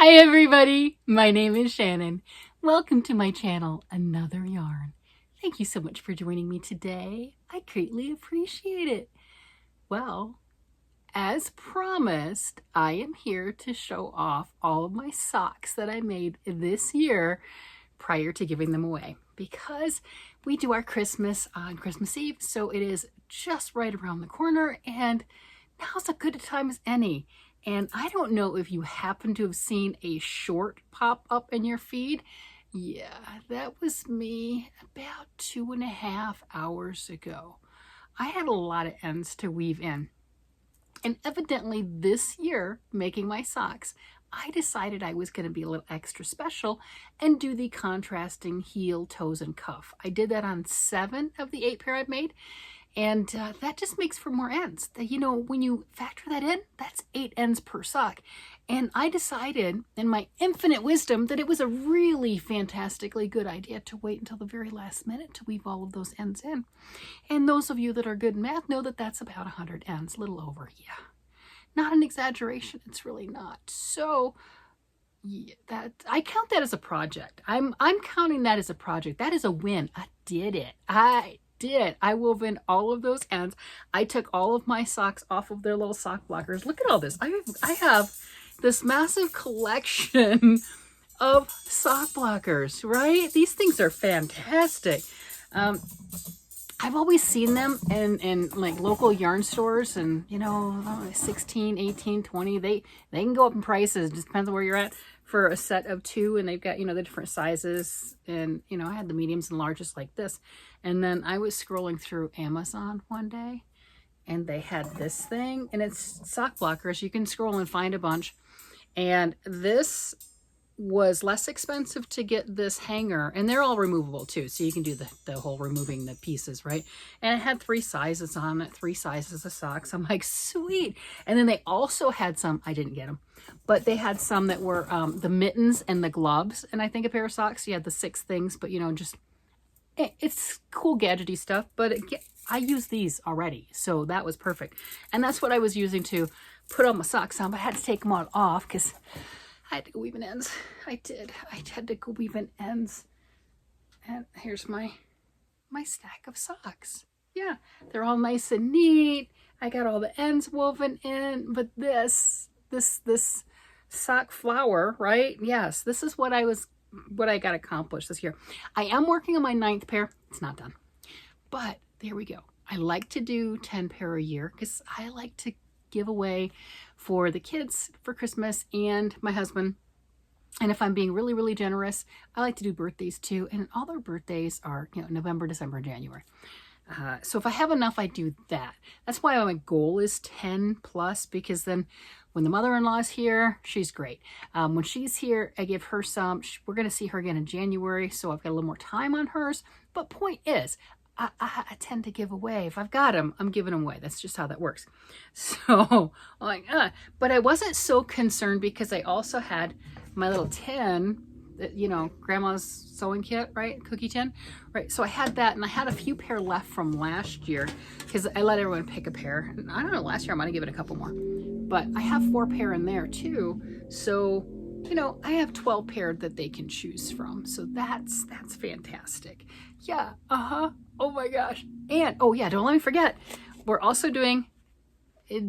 Hi everybody, my name is Shannon. Welcome to my channel, Another Yarn. Thank you so much for joining me today. I greatly appreciate it. Well, as promised, I am here to show off all of my socks that I made this year prior to giving them away, because we do our Christmas on Christmas Eve, so it is just right around the corner, and now's as good a time as any. And I don't know if you happen to have seen a short pop up in your feed. Yeah, that was me about 2.5 hours ago. I had a lot of ends to weave in. And evidently this year, making my socks, I decided I was going to be a little extra special and do the contrasting heel, toes, and cuff. I did that on 7 of the 8 pair I've made. And that just makes for more ends. You know, when you factor that in, that's 8 ends per sock. And I decided, in my infinite wisdom, that it was a really fantastically good idea to wait until the very last minute to weave all of those ends in. And those of you that are good in math know that that's about 100 ends, a little over, yeah. Not an exaggeration, it's really not. So, yeah, I count that as a project. I'm counting that as a project. That is a win. I did it. I wove in all of those ends. I took all of my socks off of their little sock blockers. Look at all this. I have this massive collection of sock blockers, right? These things are fantastic. I've always seen them in like local yarn stores, and you know, 16, 18, 20, they can go up in prices. It just depends on where you're at, for a set of 2, and they've got, you know, the different sizes. And you know, I had the mediums and largest like this. And then I was scrolling through Amazon one day, and they had this thing, and it's sock blockers. You can scroll and find a bunch, and this was less expensive to get this hanger, and they're all removable too, so you can do the whole removing the pieces, right? And it had 3 sizes on it, 3 sizes of socks. I'm like, sweet. And then they also had some, I didn't get them, but they had some that were the mittens and the gloves, and I think a pair of socks. You had the 6 things, but you know, just it's cool gadgety stuff. But I use these already, so that was perfect. And that's what I was using to put all my socks on, but I had to take them all off because I had to go weave in ends. I did. I had to go weave in ends. And here's my stack of socks. Yeah, they're all nice and neat. I got all the ends woven in, but this sock flower, right? Yes, this is what I got accomplished this year. I am working on my 9th pair. It's not done, but there we go. I like to do 10 pair a year because I like to give away for the kids for Christmas and my husband. And if I'm being really, really generous, I like to do birthdays too. And all their birthdays are, you know, November, December, January. So if I have enough, I do that. That's why my goal is 10 plus, because then when the mother-in-law is here, she's great. When she's here, I give her some. We're going to see her again in January, so I've got a little more time on hers. But point is, I tend to give away. If I've got them, I'm giving them away. That's just how that works. So I'm like, but I wasn't so concerned because I also had my little tin, you know, grandma's sewing kit, right? Cookie tin, right? So I had that, and I had a few pair left from last year because I let everyone pick a pair. And I don't know, last year I might have given it a couple more, but I have 4 pair in there too. So, you know, I have 12 pair that they can choose from. So that's fantastic. Yeah, oh my gosh. And, oh yeah, don't let me forget, we're also doing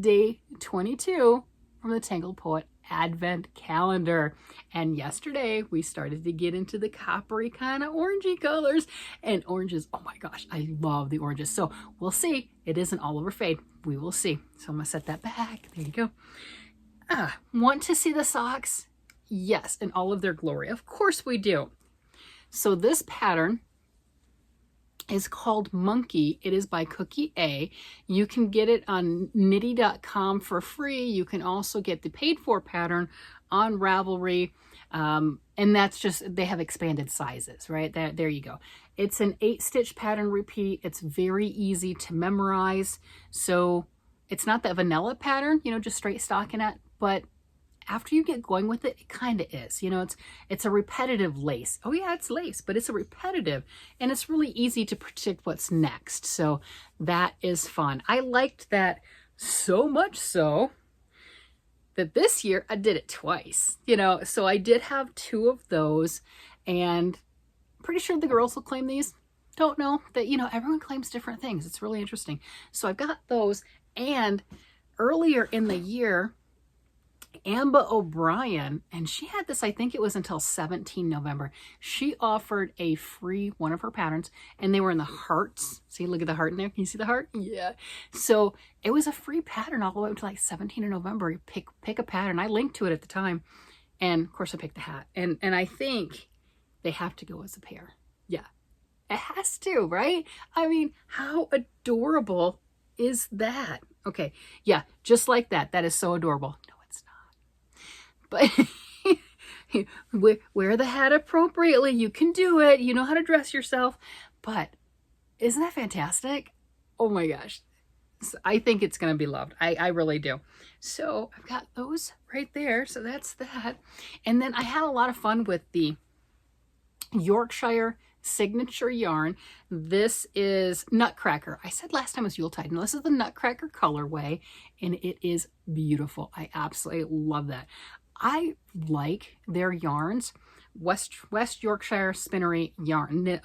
day 22 from the Tangled Poet Advent Calendar. And yesterday we started to get into the coppery kind of orangey colors. And oranges, oh my gosh, I love the oranges. So we'll see. It isn't all over fade. We will see. So I'm going to set that back. There you go. Want to see the socks? Yes, in all of their glory. Of course we do. So this pattern is called Monkey. It is by Cookie A. You can get it on knitty.com for free. You can also get the paid for pattern on Ravelry. And that's just, they have expanded sizes, right? There you go. It's an 8-stitch pattern repeat. It's very easy to memorize. So it's not that vanilla pattern, you know, just straight stockinette, but after you get going with it, it kind of is. You know, it's a repetitive lace. Oh yeah, it's lace, but it's a repetitive, and it's really easy to predict what's next. So that is fun. I liked that so much so that this year I did it twice, you know, so I did have 2 of those, and pretty sure the girls will claim these. Don't know that, you know, everyone claims different things. It's really interesting. So I've got those, and earlier in the year, Ambah O'Brien, and she had this, I think it was until 17 November. She offered a free one of her patterns, and they were in the hearts. See, look at the heart in there. Can you see the heart? Yeah. So it was a free pattern all the way up to like 17 of November. You pick a pattern. I linked to it at the time, and of course I picked the hat. And I think they have to go as a pair. Yeah, it has to, right? I mean, how adorable is that? Okay, yeah, just like that. That is so adorable. No, it's not. But wear the hat appropriately. You can do it. You know how to dress yourself. But isn't that fantastic? Oh my gosh. I think it's going to be loved. I really do. So I've got those right there. So that's that. And then I had a lot of fun with the Yorkshire signature yarn. This is Nutcracker. I said last time it was Yuletide. No, this is the Nutcracker colorway, and it is beautiful. I absolutely love that. I like their yarns. West Yorkshire Spinnery yarn,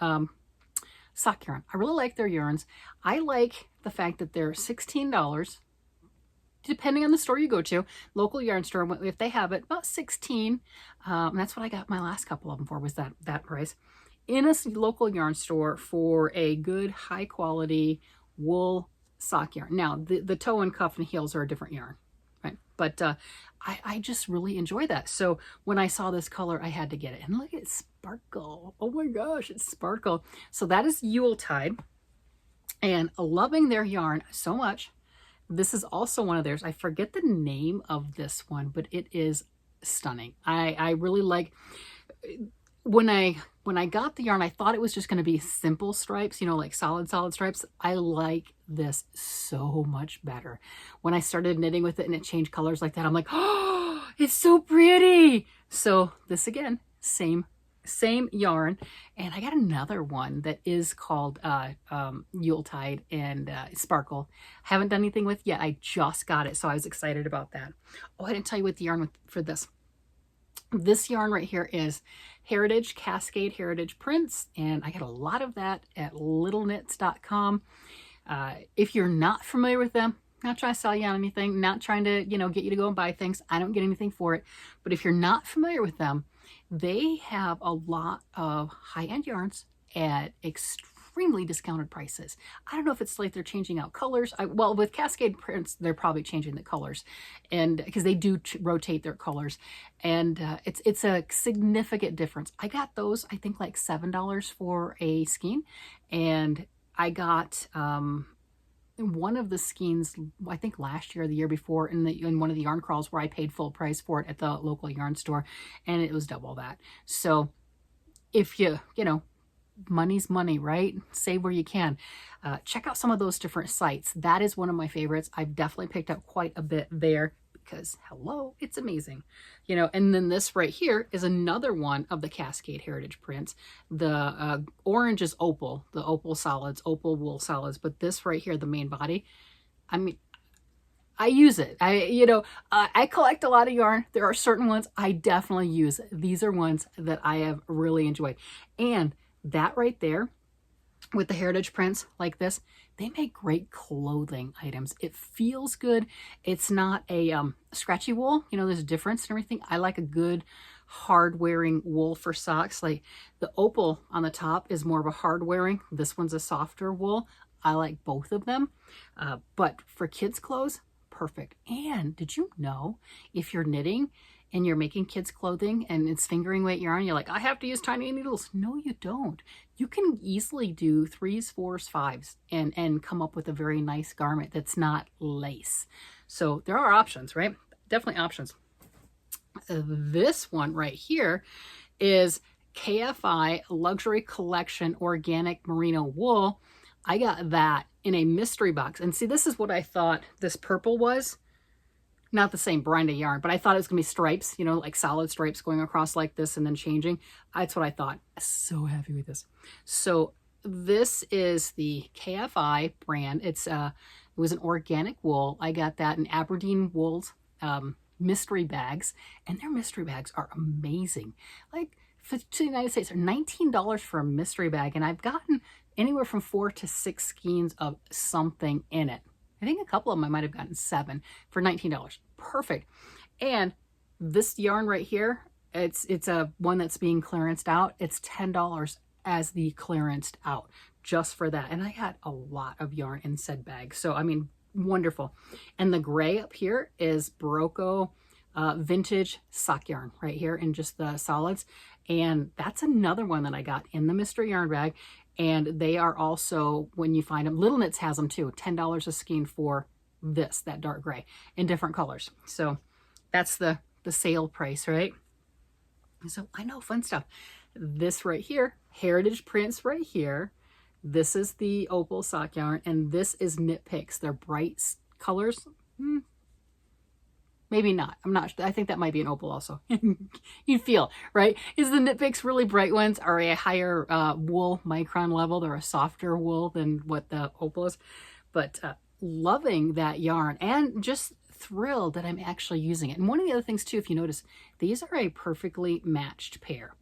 sock yarn. I really like their yarns. I like the fact that they're $16, depending on the store you go to. Local yarn store, if they have it, about 16. That's what I got my last couple of them for, was that price. In a local yarn store for a good high quality wool sock yarn. Now the toe and cuff and heels are a different yarn, right? But I just really enjoy that. So when I saw this color, I had to get it. And look at sparkle. Oh my gosh, it's sparkle. So that is Yuletide, and loving their yarn so much. This is also one of theirs. I forget the name of this one, but it is stunning. I really like, when I got the yarn, I thought it was just going to be simple stripes, you know, like solid stripes. I like this so much better. When I started knitting with it and it changed colors like that, I'm like, oh, it's so pretty. So this again, same yarn. And I got another one that is called Yuletide and Sparkle. Haven't done anything with yet. I just got it, so I was excited about that. Oh, I didn't tell you what the yarn for this. This yarn right here is Heritage Cascade Heritage Prints, and I got a lot of that at littleknits.com. If you're not familiar with them, not trying to sell you on anything, not trying to, you know, get you to go and buy things. I don't get anything for it. But if you're not familiar with them, they have a lot of high-end yarns at extremely discounted prices. I don't know if it's like they're changing out colors. Well, with Cascade Prints, they're probably changing the colors, and because they do rotate their colors, and it's a significant difference. I got those, I think, like $7 for a skein, and I got one of the skeins, I think last year or the year before, in one of the yarn crawls where I paid full price for it at the local yarn store, and it was double that. So if you know, money's money, right? Save where you can. Check out some of those different sites. That is one of my favorites. I've definitely picked up quite a bit there because, hello, it's amazing. You know, and then this right here is another one of the Cascade Heritage Prints. The orange is opal, the opal solids, opal wool solids, but this right here, the main body, I mean, I use it. I collect a lot of yarn. There are certain ones I definitely use. These are ones that I have really enjoyed. And that right there with the heritage prints like this, they make great clothing items. It feels good. It's not a scratchy wool. You know, there's a difference and everything. I like a good hard wearing wool for socks. Like the opal on the top is more of a hard wearing. This one's a softer wool. I like both of them. But for kids' clothes, perfect. And did you know, if you're knitting and you're making kids clothing and it's fingering weight yarn, you're like, I have to use tiny needles. No, you don't. You can easily do 3s, 4s, 5s and come up with a very nice garment that's not lace. So there are options, right? Definitely options. This one right here is KFI Luxury Collection Organic Merino Wool. I got that in a mystery box. And see, this is what I thought this purple was. Not the same brand of yarn, but I thought it was going to be stripes, you know, like solid stripes going across like this and then changing. That's what I thought. I'm so happy with this. So this is the KFI brand. It was an organic wool. I got that in Aberdeen Wools. mystery bags, and their mystery bags are amazing. Like, for the United States, are $19 for a mystery bag, and I've gotten anywhere from 4 to 6 skeins of something in it. I think a couple of them I might have gotten 7 for $19. Perfect. And this yarn right here, it's a one that's being clearanced out. It's $10 as the clearanced out just for that. And I got a lot of yarn in said bag. So, I mean, wonderful. And the gray up here is Barocco vintage sock yarn right here in just the solids. And that's another one that I got in the mystery yarn bag. And they are also, when you find them, Little Knits has them too, $10 a skein for this, that dark gray, in different colors. So that's the sale price, right? So I know, fun stuff. This right here, Heritage Prints right here. This is the opal sock yarn, and this is Knit Picks. They're bright colors. Maybe not. I'm not sure. I think that might be an opal also. You feel, right? Is the Knit Picks really bright ones are a higher wool micron level. They're a softer wool than what the opal is. But loving that yarn and just thrilled that I'm actually using it. And one of the other things too, if you notice, these are a perfectly matched pair.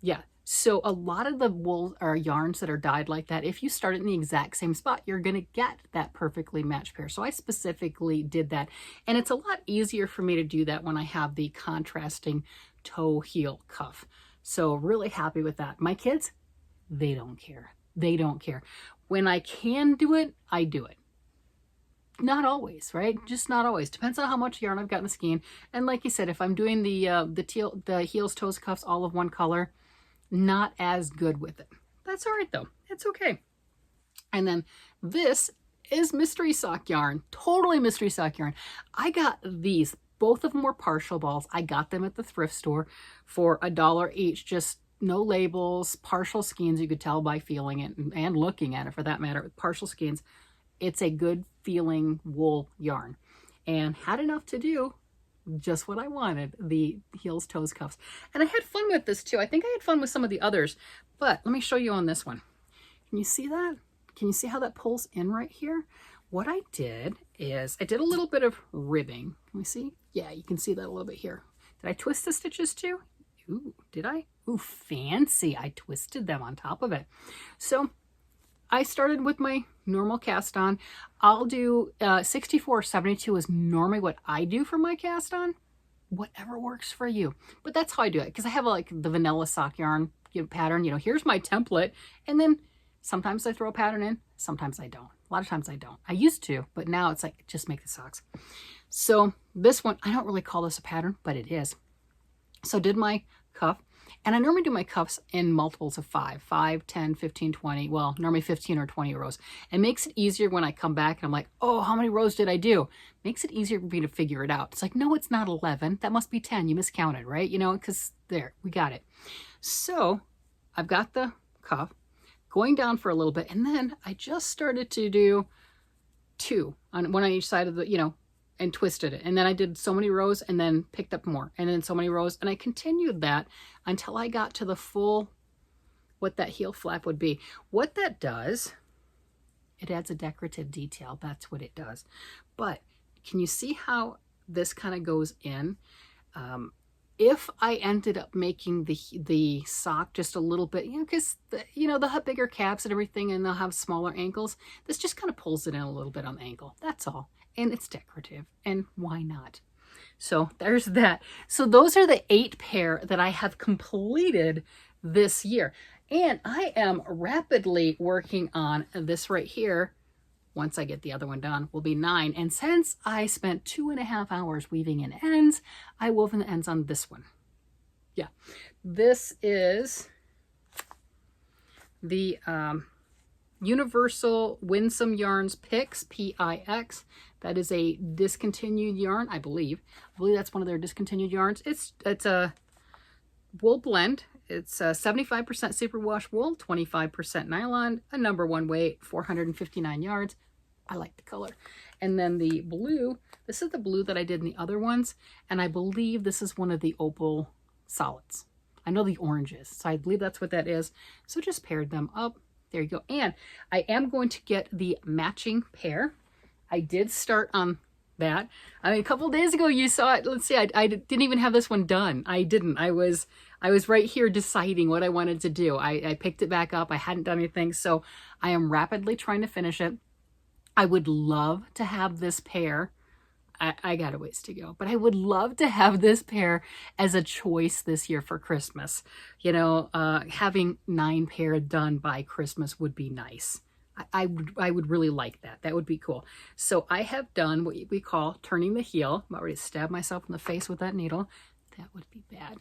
Yeah. So a lot of the wool or yarns that are dyed like that, if you start it in the exact same spot, you're going to get that perfectly matched pair. So I specifically did that. And it's a lot easier for me to do that when I have the contrasting toe heel cuff. So really happy with that. My kids, they don't care. They don't care. When I can do it, I do it. Not always, right? Just not always. Depends on how much yarn I've got in the skein. And like you said, if I'm doing the heels, toes, cuffs, all of one color, not as good with it. That's all right though. It's okay. And then this is mystery sock yarn. Totally mystery sock yarn. I got these. Both of them were partial balls. I got them at the thrift store for $1 each. Just no labels, partial skeins. You could tell by feeling it and looking at it for that matter. Partial skeins. It's a good feeling wool yarn. And had enough to do just what I wanted, the heels, toes, cuffs. And I had fun with this too. I think I had fun with some of the others, but let me show you on this one. Can you see that? Can you see how that pulls in right here? What I did is I did a little bit of ribbing. Can we see? Yeah, you can see that a little bit here. Did I twist the stitches too? Ooh, did I? Ooh, fancy. I twisted them on top of it. So I started with my normal cast on. I'll do 64 or 72 is normally what I do for my cast on. Whatever works for you. But that's how I do it, because I have like the vanilla sock yarn pattern. You know, here's my template. And then sometimes I throw a pattern in, sometimes I don't. A lot of times I don't. I used to, but now it's like, just make the socks. So this one, I don't really call this a pattern, but it is. So did my cuff. And I normally do my cuffs in multiples of 5, 10, 15, 20. Well, normally 15 or 20 rows. It makes it easier when I come back and I'm like, oh, how many rows did I do? Makes it easier for me to figure it out. It's like, no, it's not 11. That must be 10. You miscounted, right? You know, because there, we got it. So I've got the cuff going down for a little bit. And then I just started to do 2 on one on each side of the, you know, and twisted it. And then I did so many rows and then picked up more and then so many rows. And I continued that until I got to the full, what that heel flap would be. What that does, it adds a decorative detail. That's what it does. But can you see how this kind of goes in? If I ended up making the sock just a little bit, you know, because, you know, they'll have bigger calves and everything and they'll have smaller ankles. This just kind of pulls it in a little bit on the ankle. That's all. And it's decorative, and why not? So there's that. So those are the 8 pair that I have completed this year. And I am rapidly working on this right here. Once I get the other one done, will be 9. And since I spent 2.5 hours weaving in ends, I wove in the ends on this one. Yeah, this is the Universal Winsome Yarns Pix, P-I-X. That is a discontinued yarn, I believe. I believe that's one of their discontinued yarns. It's a wool blend. It's 75% superwash wool, 25% nylon, a #1 weight, 459 yards. I like the color. And then the blue, this is the blue that I did in the other ones. And I believe this is one of the opal solids. I know the oranges, so I believe that's what that is. So just paired them up. There you go. And I am going to get the matching pair. I did start on that. I mean, a couple days ago you saw it. Let's see, I didn't even have this one done. I didn't. I was right here deciding what I wanted to do. I picked it back up. I hadn't done anything, so I am rapidly trying to finish it. I would love to have this pair. I got a ways to go, but I would love to have this pair as a choice this year for Christmas. You know, having 9 pair done by Christmas would be nice. I would really like that. That would be cool. So I have done what we call turning the heel. I'm about ready to stab myself in the face with that needle. That would be bad.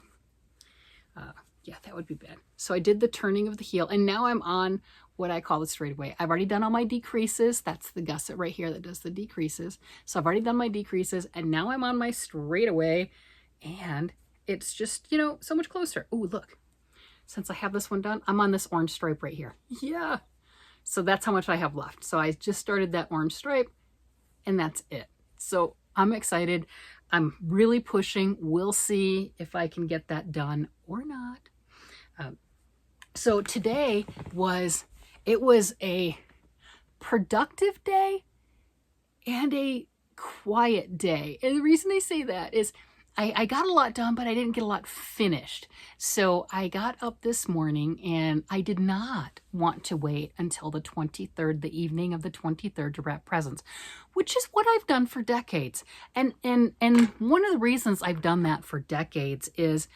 Yeah, that would be bad. So I did the turning of the heel, and now I'm on what I call the straightaway. I've already done all my decreases. That's the gusset right here that does the decreases. So I've already done my decreases, and now I'm on my straightaway, and it's just, you know, so much closer. Oh, look. Since I have this one done, I'm on this orange stripe right here. Yeah. So that's how much I have left. So I just started that orange stripe, and that's it. So I'm excited. I'm really pushing. We'll see if I can get that done or not. So today was a productive day and a quiet day. And the reason I say that is I got a lot done, but I didn't get a lot finished. So I got up this morning and I did not want to wait until the 23rd, the evening of the 23rd, to wrap presents, which is what I've done for decades. And one of the reasons I've done that for decades is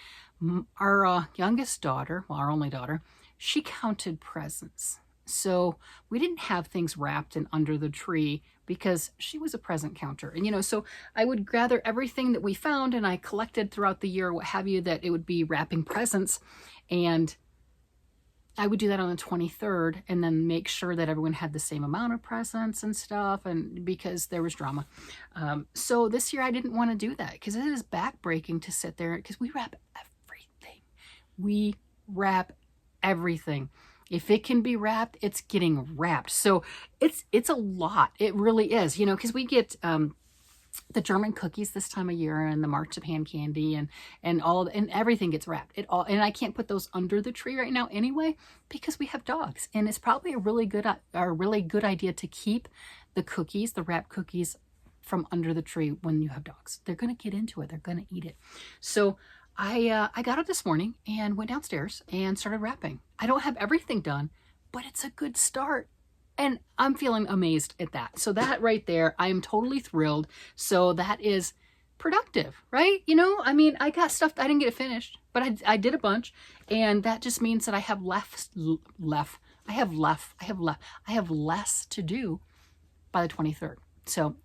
our youngest daughter, well, our only daughter, she counted presents. So we didn't have things wrapped and under the tree because she was a present counter. And, you know, so I would gather everything that we found and I collected throughout the year, what have you, that it would be wrapping presents. And I would do that on the 23rd and then make sure that everyone had the same amount of presents and stuff, and because there was drama. So this year I didn't want to do that because it is backbreaking to sit there because we wrap everything. We wrap everything. If it can be wrapped, it's getting wrapped. So it's a lot. It really is, you know, because we get the German cookies this time of year and the marzipan candy and everything gets wrapped. And I can't put those under the tree right now anyway because we have dogs. And it's probably a really good idea to keep the cookies, the wrapped cookies, from under the tree when you have dogs. They're going to get into it. They're going to eat it. So I got up this morning and went downstairs and started wrapping. I don't have everything done, but it's a good start. And I'm feeling amazed at that. So that right there, I am totally thrilled. So that is productive, right? You know, I mean, I got stuff, I didn't get it finished, but I did a bunch. And that just means that I have less to do by the 23rd. So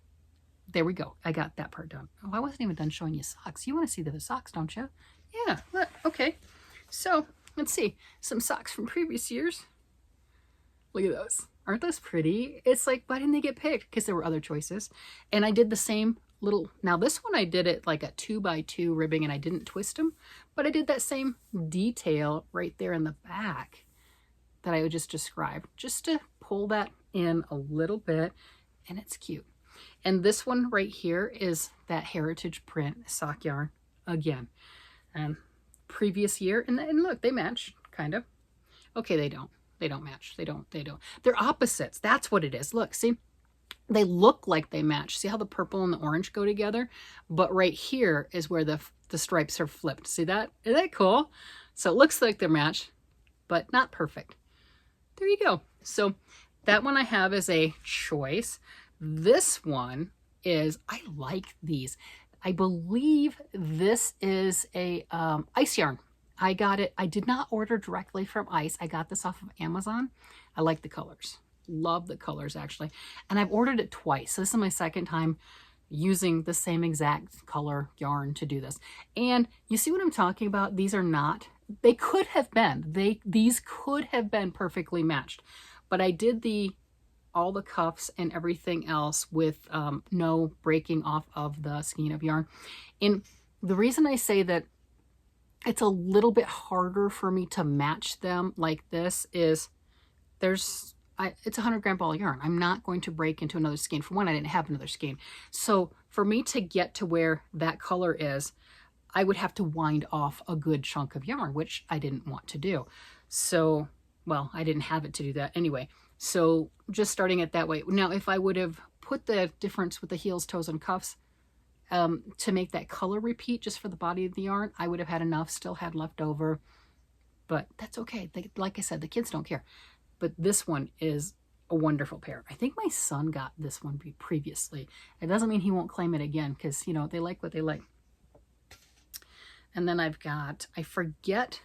there we go. I got that part done. Oh, I wasn't even done showing you socks. You want to see the socks, don't you? Yeah, look, okay. So let's see. Some socks from previous years. Look at those. Aren't those pretty? It's like, why didn't they get picked? Because there were other choices. And I did the same little, now this one I did it like a 2x2 ribbing and I didn't twist them, but I did that same detail right there in the back that I would just describe, just to pull that in a little bit, and it's cute. And this one right here is that heritage print sock yarn again. Previous year, and look, they match, kind of. Okay, they don't. They don't match. They don't. They're opposites. That's what it is. Look, see? They look like they match. See how the purple and the orange go together? But right here is where the stripes are flipped. See that? Isn't that cool? So it looks like they're matched, but not perfect. There you go. So that one I have as a choice. This one is, I like these. I believe this is a ice yarn. I got it. I did not order directly from Ice. I got this off of Amazon. I like the colors. Love the colors, actually. And I've ordered it twice. So this is my second time using the same exact color yarn to do this. And you see what I'm talking about? These are not, they could have been. These could have been perfectly matched. But I did all the cuffs and everything else with no breaking off of the skein of yarn. And the reason I say that it's a little bit harder for me to match them like this is it's a 100-gram ball of yarn. I'm not going to break into another skein. For one, I didn't have another skein. So for me to get to where that color is, I would have to wind off a good chunk of yarn, which I didn't want to do. So, well, I didn't have it to do that anyway. So just starting it that way. Now, if I would have put the difference with the heels, toes, and cuffs to make that color repeat just for the body of the yarn. I would have had enough, still had left over, but that's okay. Like I said, the kids don't care. But this one is a wonderful pair. I think my son got this one previously. It doesn't mean he won't claim it again, because, you know, they like what they like. And then I've got, I forget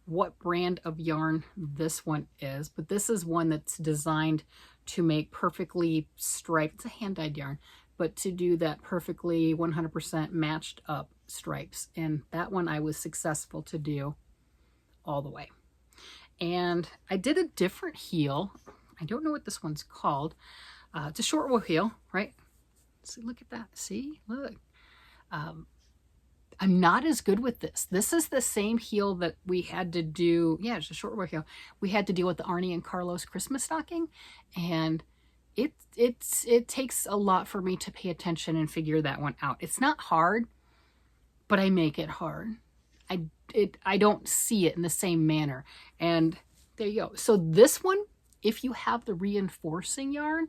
what brand of yarn this one is, but this is one that's designed to make perfectly striped. It's a hand-dyed yarn, but to do that perfectly 100% matched up stripes. And that one I was successful to do all the way. And I did a different heel. I don't know what this one's called. It's a short wool heel, right? See, look at that. See, look. I'm not as good with this. This is the same heel that we had to do. Yeah, it's a short wool heel. We had to deal with the Arnie and Carlos Christmas stocking. And it takes a lot for me to pay attention and figure that one out. It's not hard, but I make it hard. I don't see it in the same manner. And there you go. So this one, if you have the reinforcing yarn,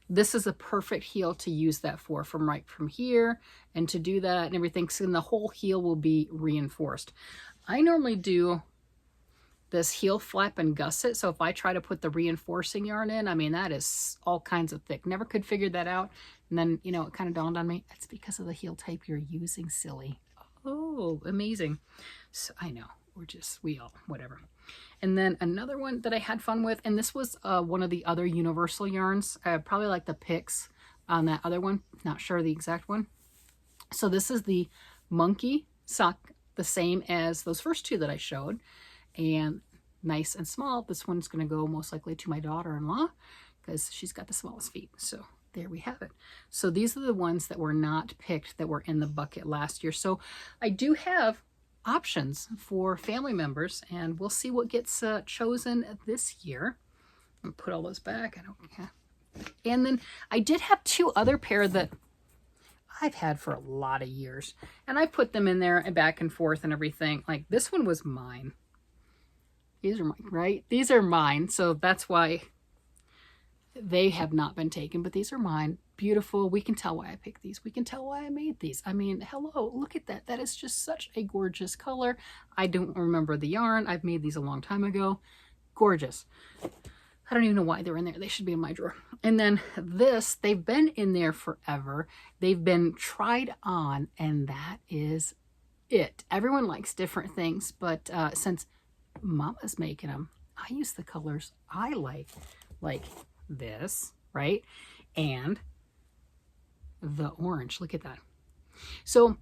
this is a perfect heel to use that for, from right from here, and to do that and everything. So the whole heel will be reinforced. I normally do this heel flap and gusset. So if I try to put the reinforcing yarn in, I mean, that is all kinds of thick. Never could figure that out. And then, you know, it kind of dawned on me, that's because of the heel type you're using, silly. Oh, amazing. So I know, we all, whatever. And then another one that I had fun with, and this was one of the other universal yarns, probably like the Pix on that other one, not sure the exact one. So this is the monkey sock, the same as those first two that I showed, and nice and small. This one's going to go most likely to my daughter-in-law because she's got the smallest feet. So there we have it. So these are the ones that were not picked that were in the bucket last year. So I do have options for family members, and we'll see what gets chosen this year. I'll put all those back. I don't care. And then I did have two other pair that I've had for a lot of years, and I put them in there and back and forth and everything. Like this one was mine. These are mine, right? These are mine. So that's why they have not been taken, but these are mine. Beautiful. We can tell why I picked these. We can tell why I made these. I mean, hello, look at that. That is just such a gorgeous color. I don't remember the yarn. I've made these a long time ago. Gorgeous. I don't even know why they're in there. They should be in my drawer. And then this, they've been in there forever. They've been tried on, and that is it. Everyone likes different things, but since Mama's making them, I use the colors I like this, right? And the orange. Look at that. So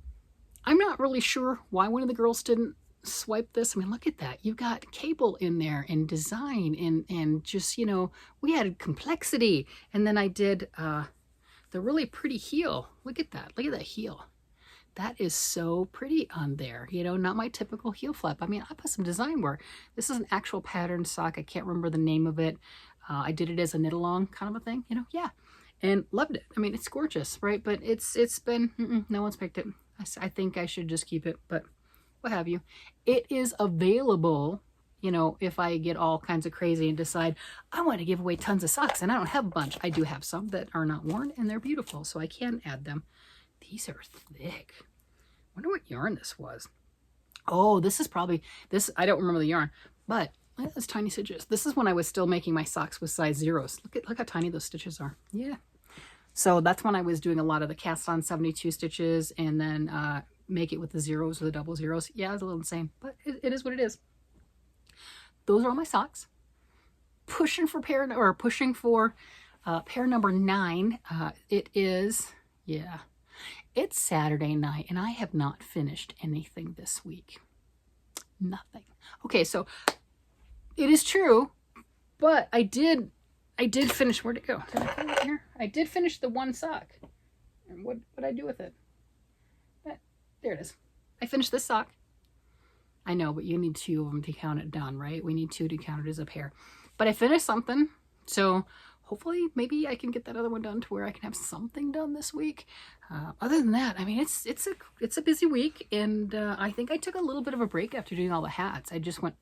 I'm not really sure why one of the girls didn't swipe this. I mean, look at that. You've got cable in there and design and just, you know, we had complexity. And then I did the really pretty heel. Look at that. Look at that heel. That is so pretty on there. You know, not my typical heel flap. I mean, I put some design work. This is an actual pattern sock. I can't remember the name of it. I did it as a knit along kind of a thing, you know, yeah. And loved it. I mean, it's gorgeous, right? But it's been, no one's picked it. I think I should just keep it, but what have you. It is available, you know, if I get all kinds of crazy and decide I want to give away tons of socks, and I don't have a bunch. I do have some that are not worn, and they're beautiful, so I can add them. These are thick. I wonder what yarn this was. Oh, this is probably, this, I don't remember the yarn, but look at those tiny stitches. This is when I was still making my socks with size zeros. Look how tiny those stitches are. Yeah. So that's when I was doing a lot of the cast on 72 stitches and then make it with the zeros or the double zeros. Yeah, it was a little insane, but it is what it is. Those are all my socks. Pushing for pair number 9. It is, yeah, it's Saturday night and I have not finished anything this week. Nothing. Okay, so it is true, but I did finish. Where'd it go? Did I put it here? I did finish the one sock. And what did I do with it? There it is. I finished this sock. I know, but you need 2 of them to count it done, right? We need 2 to count it as a pair. But I finished something, so hopefully maybe I can get that other one done to where I can have something done this week. Other than that, I mean, it's a busy week, and I think I took a little bit of a break after doing all the hats. I just went,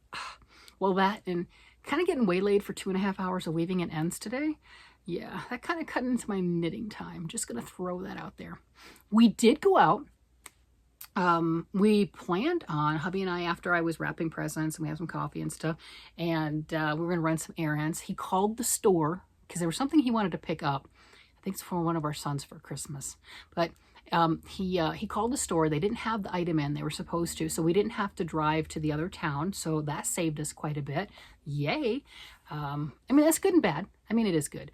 well, that and kind of getting waylaid for 2.5 hours of weaving and ends today. Yeah, that kind of cut into my knitting time. Just going to throw that out there. We did go out. We planned on, hubby and I, after I was wrapping presents and we had some coffee and stuff, and we were going to run some errands. He called the store because there was something he wanted to pick up. I think it's for one of our sons for Christmas. But he called the store. They didn't have the item in. They were supposed to, so we didn't have to drive to the other town. So that saved us quite a bit. Yay. I mean, that's good and bad. I mean, it is good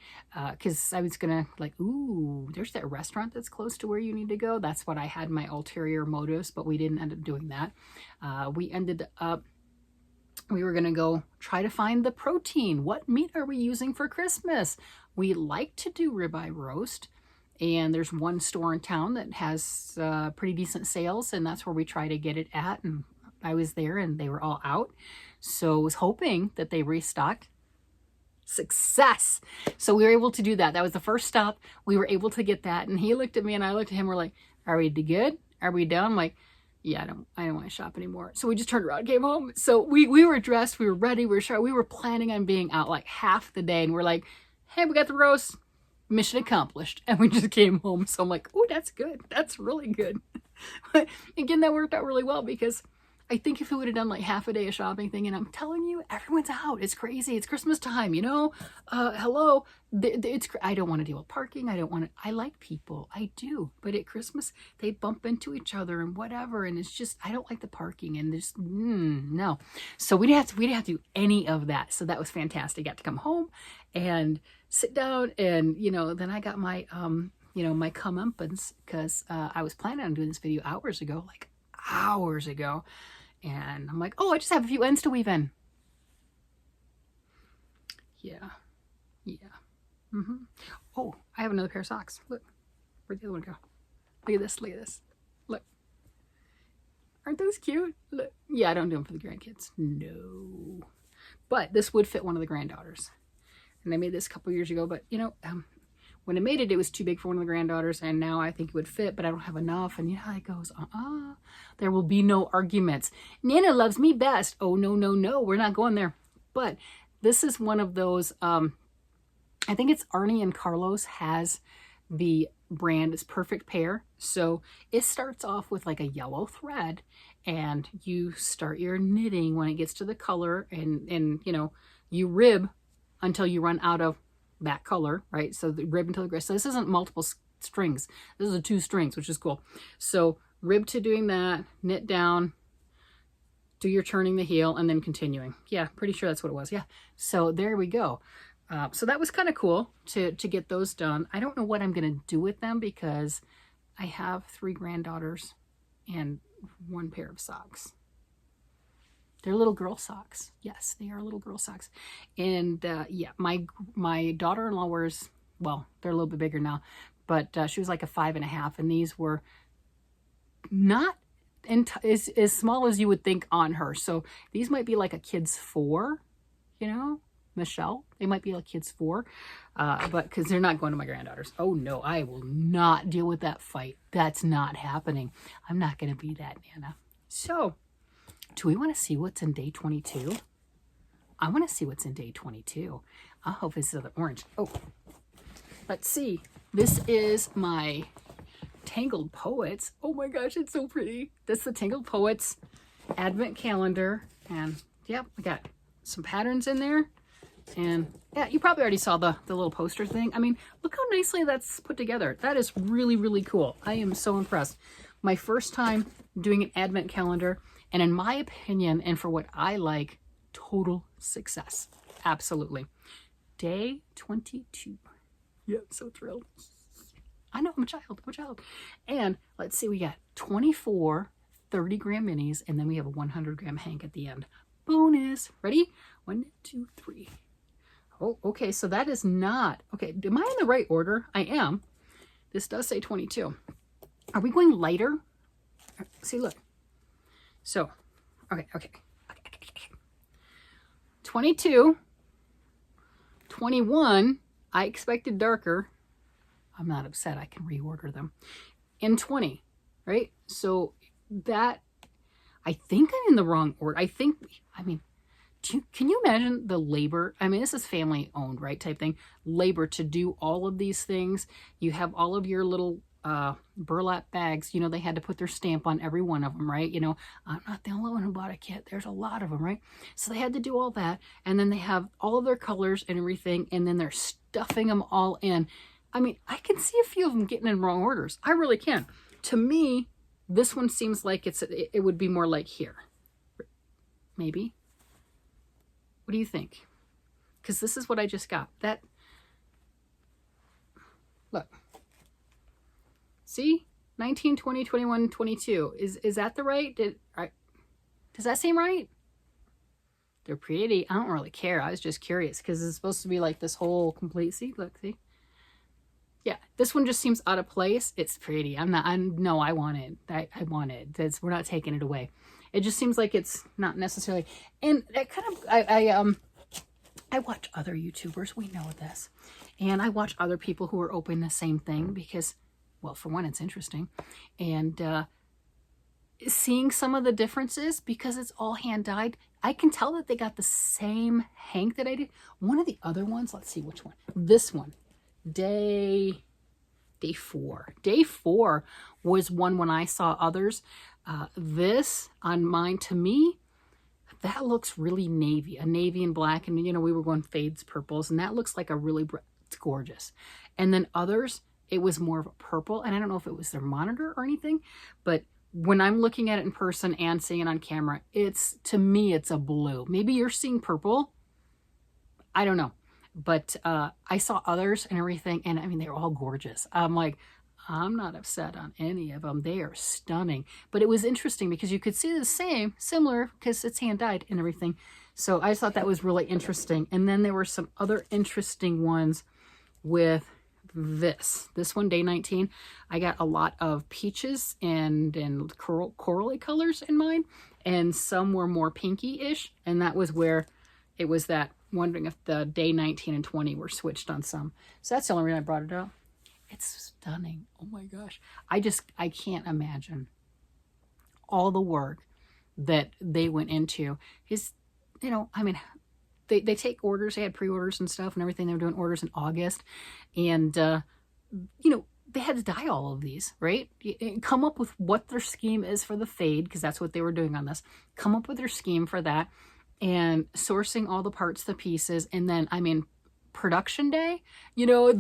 because I was going to like, ooh, there's that restaurant that's close to where you need to go. That's what I had my ulterior motives, but we didn't end up doing that. We ended up, we were going to go try to find the protein. What meat are we using for Christmas? We like to do ribeye roast. And there's one store in town that has pretty decent sales, and that's where we try to get it at. And I was there, and they were all out. So I was hoping that they restocked. Success! So we were able to do that. That was the first stop. We were able to get that. And he looked at me, and I looked at him. We're like, are we good? Are we done? I'm like, yeah, I don't want to shop anymore. So we just turned around and came home. So we were dressed. We were ready. We were sure. We were planning on being out like half the day. And we're like, hey, we got the roast. Mission accomplished. And we just came home. So I'm like, oh, that's good. That's really good. But again, that worked out really well because I think if we would have done like half a day of shopping thing, and I'm telling you, everyone's out. It's crazy. It's Christmas time, you know? Hello. I don't want to deal with parking. I like people. I do. But at Christmas, they bump into each other and whatever. And it's just, I don't like the parking and just, no. So we didn't have to do any of that. So that was fantastic. Got to come home and sit down and, then I got my, my comeuppance because I was planning on doing this video hours ago. And I'm like, oh, I just have a few ends to weave in. Yeah. Oh, I have another pair of socks. Look, where'd the other one go? Look at this. Look. Aren't those cute? Look. Yeah, I don't do them for the grandkids. No. But this would fit one of the granddaughters. And I made this a couple years ago, but when I made it, it was too big for one of the granddaughters, and now I think it would fit, but I don't have enough. And you know how it goes, there will be no arguments. Nana loves me best. Oh, no, we're not going there. But this is one of those, I think it's Arnie and Carlos has the brand, it's Perfect Pair. So it starts off with like a yellow thread, and you start your knitting when it gets to the color, and you rib until you run out of that color, right? So the rib until the gray. So this isn't multiple strings. This is 2 strings, which is cool. So rib to doing that, knit down, do your turning the heel, and then continuing. Yeah, pretty sure that's what it was. Yeah. So there we go. So that was kind of cool to get those done. I don't know what I'm going to do with them because I have 3 granddaughters and 1 pair of socks. They're little girl socks. Yes, they are little girl socks. And yeah, my daughter-in-law wears, well, they're a little bit bigger now, but she was like a 5.5, and these were not as small as you would think on her. So these might be like a kid's 4, Michelle. They might be like kids 4, but because they're not going to my granddaughters. Oh no, I will not deal with that fight. That's not happening. I'm not going to be that Nana. So, do we want to see what's in day 22? I want to see what's in day 22. I hope this is the orange. Oh, let's see. This is my Tangled Poets. Oh my gosh, it's so pretty. This is the Tangled Poets Advent Calendar. And yeah, we got some patterns in there. And yeah, you probably already saw the little poster thing. I mean, look how nicely that's put together. That is really, really cool. I am so impressed. My first time doing an Advent calendar. And in my opinion, and for what I like, total success. Absolutely. Day 22. Yeah, I'm so thrilled. I know, I'm a child. And let's see, we got 24 30-gram minis, and then we have a 100-gram hank at the end. Bonus. Ready? 1, 2, 3. Oh, okay, so that is not... Okay, am I in the right order? I am. This does say 22. Are we going lighter? See, look. So, okay. 22, 21, I expected darker. I'm not upset, I can reorder them. And 20, right? So that, I think I'm in the wrong order. I mean, Can you imagine the labor? I mean, this is family owned, right? Type thing. Labor to do all of these things. You have all of your little burlap bags. You know, they had to put their stamp on every one of them, right? You know, I'm not the only one who bought a kit. There's a lot of them, right? So they had to do all that. And then they have all of their colors and everything. And then they're stuffing them all in. I mean, I can see a few of them getting in wrong orders. I really can. To me, this one seems like it would be more like here. Maybe. What do you think? Because this is what I just got. That, look. See? 19, 20, 21, 22. Is that the right? Does that seem right? They're pretty. I don't really care. I was just curious because it's supposed to be like this whole complete. See? Look, see? Yeah, this one just seems out of place. It's pretty. No, I want it. I want it. We're not taking it away. It just seems like it's not necessarily, and that kind of, I watch other YouTubers, we know this, and I watch other people who are opening the same thing because, well, for one, it's interesting, and seeing some of the differences, because it's all hand-dyed, I can tell that they got the same hank that I did. One of the other ones, let's see which one, this one, day 4. Day 4 was one when I saw others. This on mine, to me, that looks really navy, a navy and black. And, you know, we were going fades, purples, and that looks like a really, it's gorgeous. And then others, it was more of a purple. And I don't know if it was their monitor or anything, but when I'm looking at it in person and seeing it on camera, to me, it's a blue. Maybe you're seeing purple. I don't know. But I saw others and everything, and I mean, they were all gorgeous. I'm like, I'm not upset on any of them. They are stunning. But it was interesting because you could see the similar, because it's hand-dyed and everything. So I thought that was really interesting. And then there were some other interesting ones with this one, day 19. I got a lot of peaches and corally colors in mine, and some were more pinky-ish. And that was where it was that, wondering if the day 19 and 20 were switched on some. So that's the only reason I brought it up. It's stunning. Oh my gosh. I can't imagine all the work that they went into. Is, you know, I mean, they take orders. They had pre-orders and stuff and everything. They were doing orders in August. And, you know, they had to dye all of these, right? Come up with what their scheme is for the fade, because that's what they were doing on this. Come up with their scheme for that. And sourcing all the parts, the pieces, and then, I mean, production day, you know,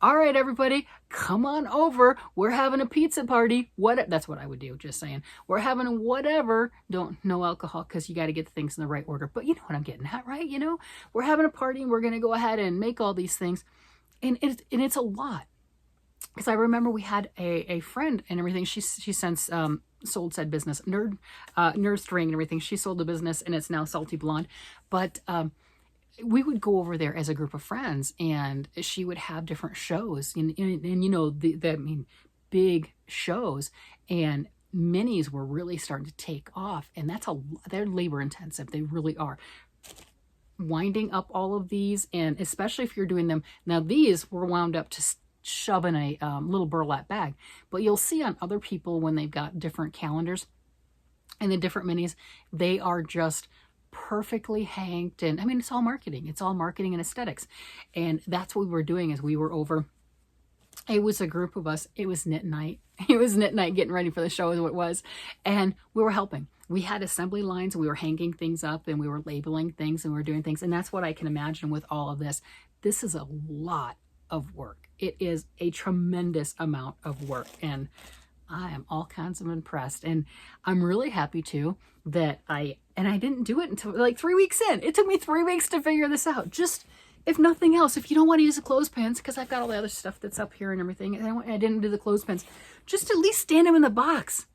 all right, everybody, come on over. We're having a pizza party. That's what I would do, just saying. We're having a whatever. No alcohol, because you got to get the things in the right order. But you know what I'm getting at, right? You know, we're having a party and we're going to go ahead and make all these things. And it's a lot. Because I remember we had a friend and everything. She since sold said business, Nurse Ring and everything. She sold the business and it's now Salty Blonde. But we would go over there as a group of friends, and she would have different shows, and you know, big shows, and minis were really starting to take off, and they're labor intensive. They really are. Winding up all of these, and especially if you're doing them now, these were wound up to shove in a little burlap bag, but you'll see on other people when they've got different calendars and the different minis, they are just perfectly hanked. And I mean, it's all marketing and aesthetics. And that's what we were doing. As we were over, it was a group of us, it was knit night getting ready for the show is what it was, and we were helping. We had assembly lines, and we were hanging things up, and we were labeling things, and we were doing things. And that's what I can imagine with all of this. This is a lot of work. It is a tremendous amount of work, and I am all kinds of impressed. And I'm really happy too that I didn't do it until like 3 weeks in. It took me 3 weeks to figure this out. Just, if nothing else, if you don't want to use the clothespins, because I've got all the other stuff that's up here and everything, and I didn't do the clothespins, just at least stand them in the box.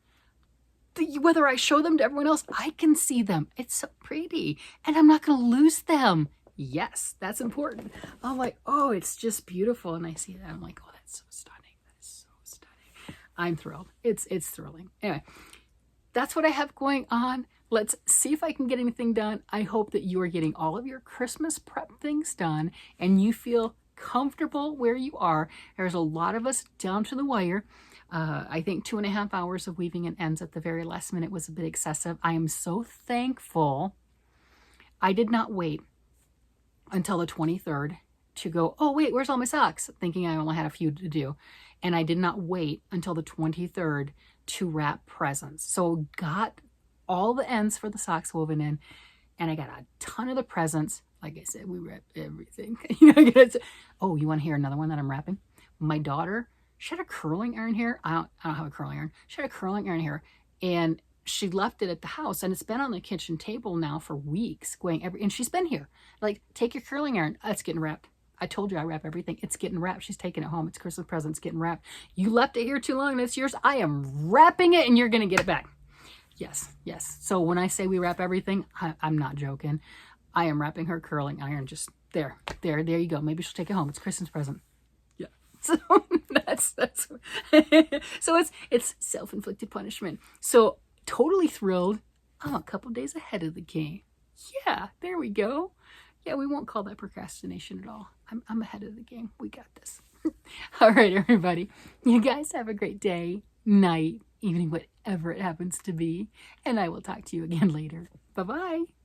Whether I show them to everyone else, I can see them. It's so pretty, and I'm not going to lose them. Yes, that's important. I'm like, oh, it's just beautiful. And I see that. I'm like, oh, that's so stunning. That is so stunning. I'm thrilled. It's thrilling. Anyway, that's what I have going on. Let's see if I can get anything done. I hope that you are getting all of your Christmas prep things done and you feel comfortable where you are. There's a lot of us down to the wire. I think 2.5 hours of weaving and ends at the very last minute was a bit excessive. I am so thankful I did not wait until the 23rd to go, oh wait, where's all my socks? Thinking I only had a few to do. And I did not wait until the 23rd to wrap presents. So got all the ends for the socks woven in, and I got a ton of the presents. Like I said, we wrapped everything. Oh, you want to hear another one that I'm wrapping? My daughter, she had a curling iron here. I don't have a curling iron. She had a curling iron here, and she left it at the house, and it's been on the kitchen table now for weeks, and she's been here. Like, take your curling iron. It's getting wrapped. I told you I wrap everything. It's getting wrapped. She's taking it home. It's Christmas present. It's getting wrapped. You left it here too long and it's yours. I am wrapping it and you're going to get it back. Yes, yes. So when I say we wrap everything, I'm not joking. I am wrapping her curling iron just there you go. Maybe she'll take it home. It's Christmas present. Yeah. So that's so it's self-inflicted punishment. So totally thrilled. I'm a couple days ahead of the game. Yeah, there we go. Yeah, we won't call that procrastination at all. I'm ahead of the game. We got this. All right, everybody. You guys have a great day, night, evening, whatever it happens to be. And I will talk to you again later. Bye-bye.